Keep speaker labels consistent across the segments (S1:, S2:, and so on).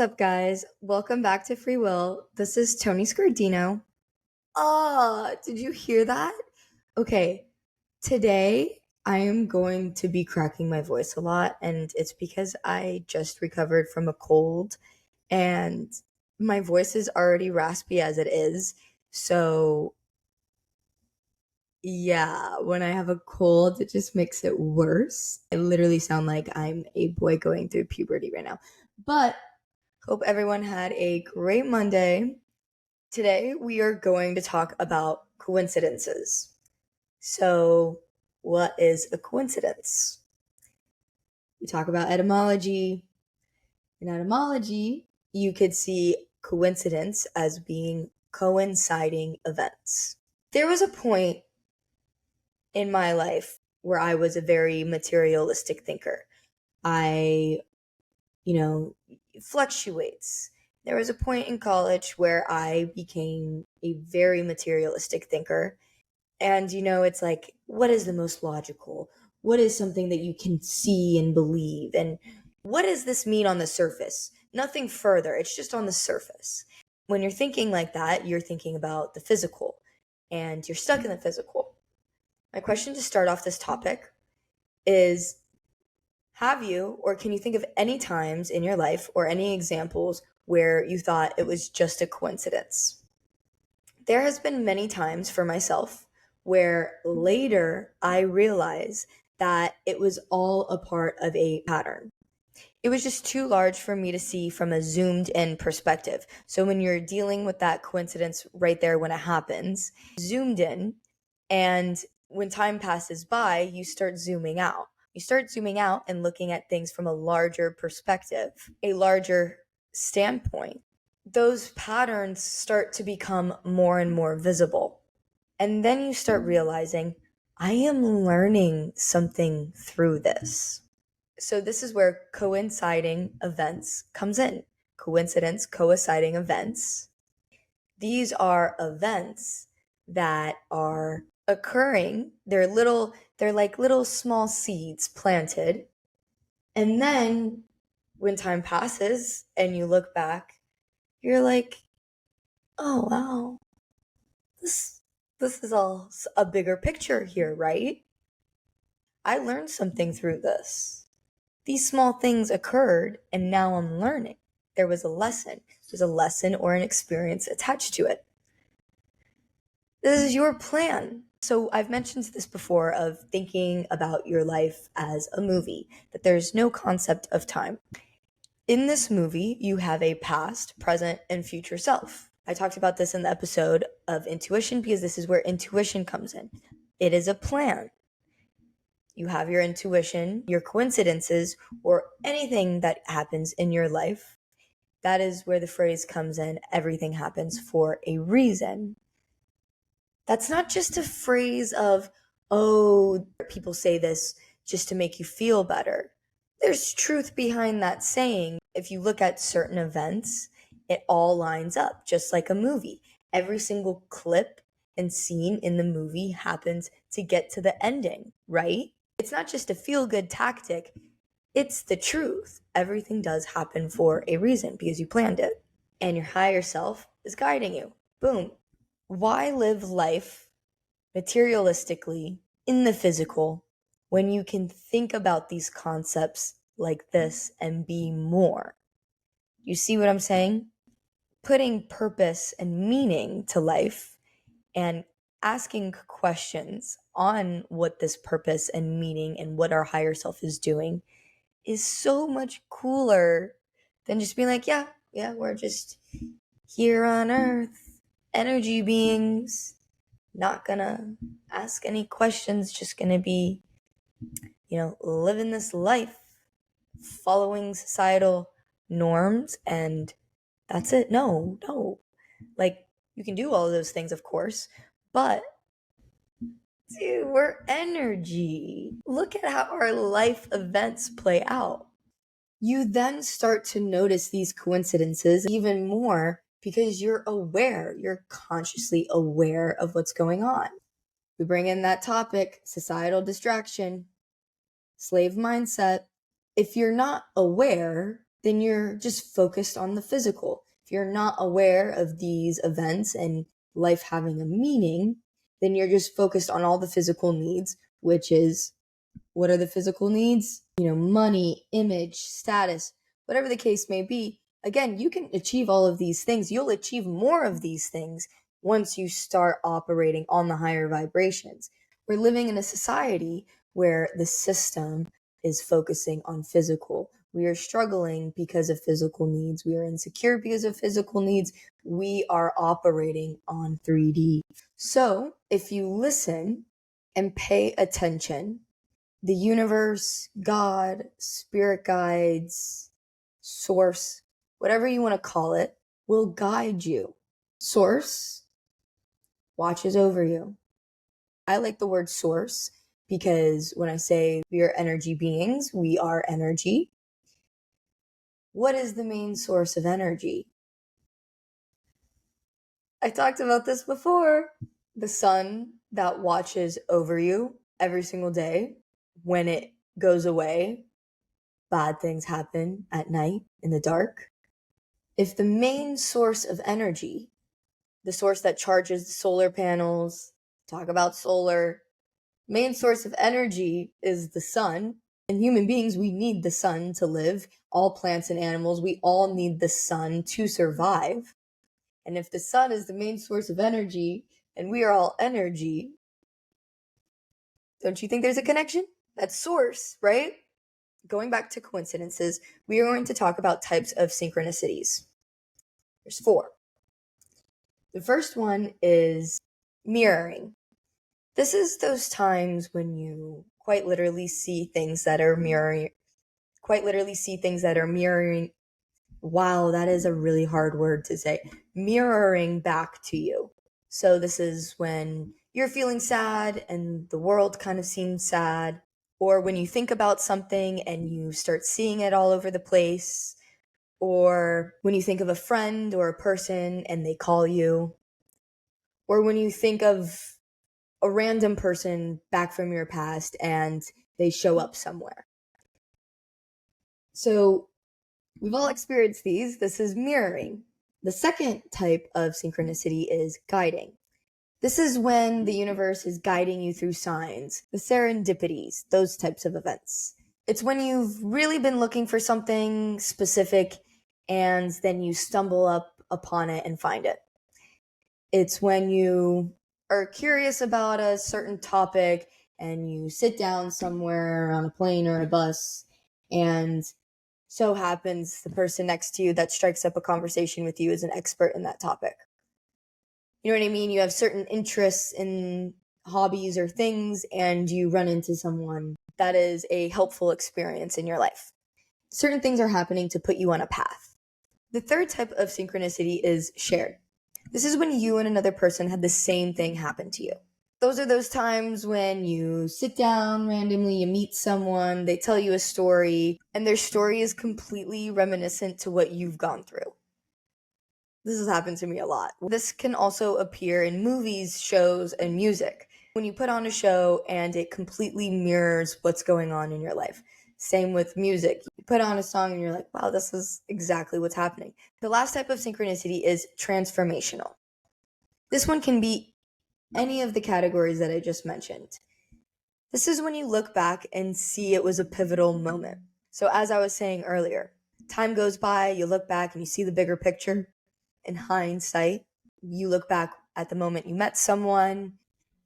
S1: What's up, guys? Welcome back to Free Will. This is Tony Scardino. Did you hear that? Okay, today I am going to be cracking my voice a lot, and it's because I just recovered from a cold, and my voice is already raspy as it is. So, yeah, when I have a cold, it just makes it worse. I literally sound like I'm a boy going through puberty right now. But hope everyone had a great Monday. Today, we are going to talk about coincidences. So, what is a coincidence? We talk about etymology. In etymology, you could see coincidence as being coinciding events. There was a point in my life where I was a very materialistic thinker. I, fluctuates. There was a point in college where I became a very materialistic thinker. And, it's like, what is the most logical? What is something that you can see and believe? And what does this mean on the surface? Nothing further. It's just on the surface. When you're thinking like that, you're thinking about the physical and you're stuck in the physical. My question to start off this topic is, have you, or can you think of any times in your life or any examples where you thought it was just a coincidence? There has been many times for myself where later I realize that it was all a part of a pattern. It was just too large for me to see from a zoomed in perspective. So when you're dealing with that coincidence right there when it happens, zoomed in, and when time passes by, you start zooming out. You start zooming out and looking at things from a larger perspective, a larger standpoint. Those patterns start to become more and more visible. And then you start realizing, I am learning something through this. So this is where coinciding events comes in. Coincidence, coinciding events. These are events that are occurring. They're like little small seeds planted. And then when time passes and you look back, you're like, oh wow, this is all a bigger picture here, right? I learned something through this. These small things occurred and now I'm learning. There was a lesson. There's a lesson or an experience attached to it. This is your plan. So I've mentioned this before of thinking about your life as a movie, that there's no concept of time. In this movie, you have a past, present, and future self. I talked about this in the episode of intuition because this is where intuition comes in. It is a plan. You have your intuition, your coincidences, or anything that happens in your life. That is where the phrase comes in, everything happens for a reason. That's not just a phrase of, oh, people say this just to make you feel better. There's truth behind that saying. If you look at certain events, it all lines up, just like a movie. Every single clip and scene in the movie happens to get to the ending, right? It's not just a feel-good tactic. It's the truth. Everything does happen for a reason because you planned it. And your higher self is guiding you. Boom. Why live life materialistically in the physical when you can think about these concepts like this and be more? You see what I'm saying? Putting purpose and meaning to life and asking questions on what this purpose and meaning and what our higher self is doing is so much cooler than just being like, yeah, we're just here on earth, energy beings, not gonna ask any questions, just gonna be, living this life, following societal norms, and that's it. No. Like, you can do all of those things, of course, but dude, we're energy. Look at how our life events play out. You then start to notice these coincidences even more because you're aware, you're consciously aware of what's going on. We bring in that topic, societal distraction, slave mindset. If you're not aware, then you're just focused on the physical. If you're not aware of these events and life having a meaning, then you're just focused on all the physical needs, which is, what are the physical needs? Money, image, status, whatever the case may be. Again, you can achieve all of these things. You'll achieve more of these things once you start operating on the higher vibrations. We're living in a society where the system is focusing on physical. We are struggling because of physical needs. We are insecure because of physical needs. We are operating on 3D. So if you listen and pay attention, the universe, God, spirit guides, source, whatever you want to call it, will guide you. Source watches over you. I like the word source because when I say we are energy beings, we are energy. What is the main source of energy? I talked about this before. The sun that watches over you every single day. When it goes away, bad things happen at night in the dark. If the main source of energy, the source that charges the solar panels, talk about solar, main source of energy is the sun. And human beings, we need the sun to live. All plants and animals, we all need the sun to survive. And if the sun is the main source of energy and we are all energy, don't you think there's a connection? That's source, right? Going back to coincidences, we are going to talk about types of synchronicities. There's 4. The first one is mirroring. This is those times when you quite literally see things that are mirroring. Wow, that is a really hard word to say. Mirroring back to you. So this is when you're feeling sad and the world kind of seems sad, or when you think about something and you start seeing it all over the place, or when you think of a friend or a person and they call you, or when you think of a random person back from your past and they show up somewhere. So we've all experienced these. This is mirroring. The second type of synchronicity is guiding. This is when the universe is guiding you through signs, the serendipities, those types of events. It's when you've really been looking for something specific and then you stumble up upon it and find it. It's when you are curious about a certain topic and you sit down somewhere on a plane or a bus, and so happens the person next to you that strikes up a conversation with you is an expert in that topic. You know what I mean? You have certain interests in hobbies or things, and you run into someone that is a helpful experience in your life. Certain things are happening to put you on a path. The third type of synchronicity is shared. This is when you and another person had the same thing happen to you. Those are those times when you sit down randomly, you meet someone, they tell you a story, and their story is completely reminiscent to what you've gone through. This has happened to me a lot. This can also appear in movies, shows, and music. When you put on a show and it completely mirrors what's going on in your life. Same with music. You put on a song and you're like, wow, this is exactly what's happening. The last type of synchronicity is transformational. This one can be any of the categories that I just mentioned. This is when you look back and see it was a pivotal moment. So as I was saying earlier, time goes by, you look back and you see the bigger picture. In hindsight, you look back at the moment you met someone,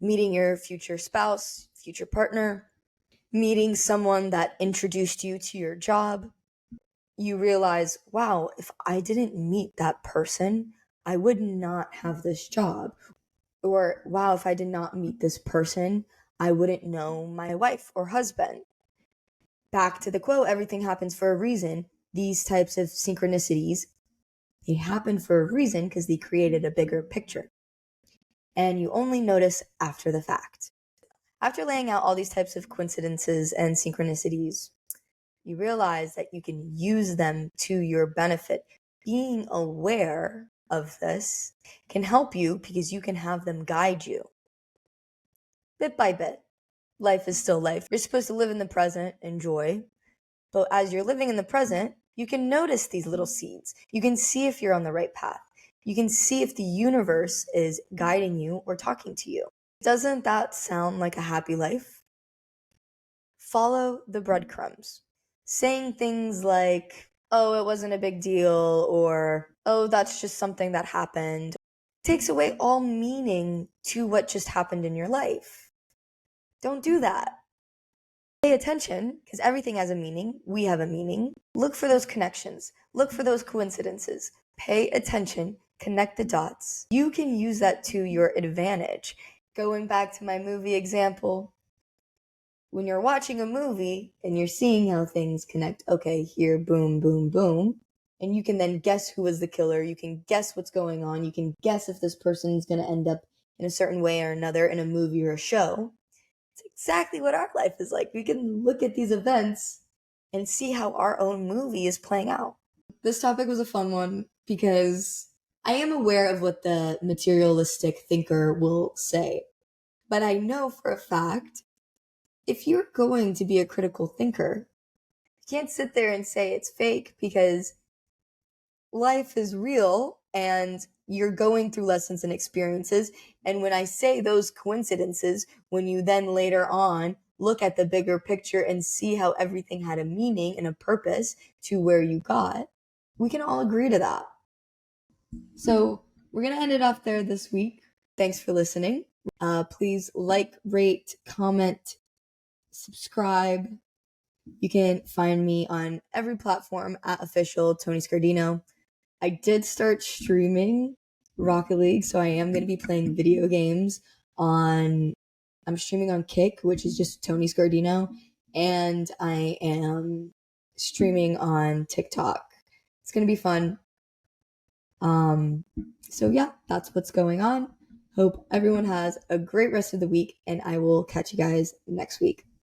S1: meeting your future spouse, future partner, meeting someone that introduced you to your job. You realize, wow, if I didn't meet that person, I would not have this job. Or, wow, if I did not meet this person, I wouldn't know my wife or husband. Back to the quote, everything happens for a reason. These types of synchronicities, they happen for a reason because they created a bigger picture. And you only notice after the fact. After laying out all these types of coincidences and synchronicities, you realize that you can use them to your benefit. Being aware of this can help you because you can have them guide you. Bit by bit. Life is still life. You're supposed to live in the present, enjoy. But as you're living in the present, You can notice these little seeds. You can see if you're on the right path. You can see if the universe is guiding you or talking to you. Doesn't that sound like a happy life? Follow the breadcrumbs. Saying things like, oh, it wasn't a big deal, or, oh, that's just something that happened, takes away all meaning to what just happened in your life. Don't do that. Pay attention, because everything has a meaning. We have a meaning. Look for those connections. Look for those coincidences. Pay attention. Connect the dots. You can use that to your advantage. Going back to my movie example, when you're watching a movie and you're seeing how things connect, okay, here, boom, boom, boom, and you can then guess who was the killer. You can guess what's going on. You can guess if this person's going to end up in a certain way or another in a movie or a show. It's exactly what our life is like. We can look at these events and see how our own movie is playing out. This topic was a fun one because I am aware of what the materialistic thinker will say. But I know for a fact, if you're going to be a critical thinker, you can't sit there and say it's fake, because life is real and you're going through lessons and experiences. And when I say those coincidences, when you then later on look at the bigger picture and see how everything had a meaning and a purpose to where you got, we can all agree to that. So we're going to end it off there this week. Thanks for listening. Please like, rate, comment, subscribe. You can find me on every platform at official Tony Scardino. I did start streaming Rocket League, so I am going to be playing video games I'm streaming on Kick, which is just Tony Scardino, and I am streaming on TikTok. It's going to be fun. So yeah, that's what's going on. Hope everyone has a great rest of the week, and I will catch you guys next week.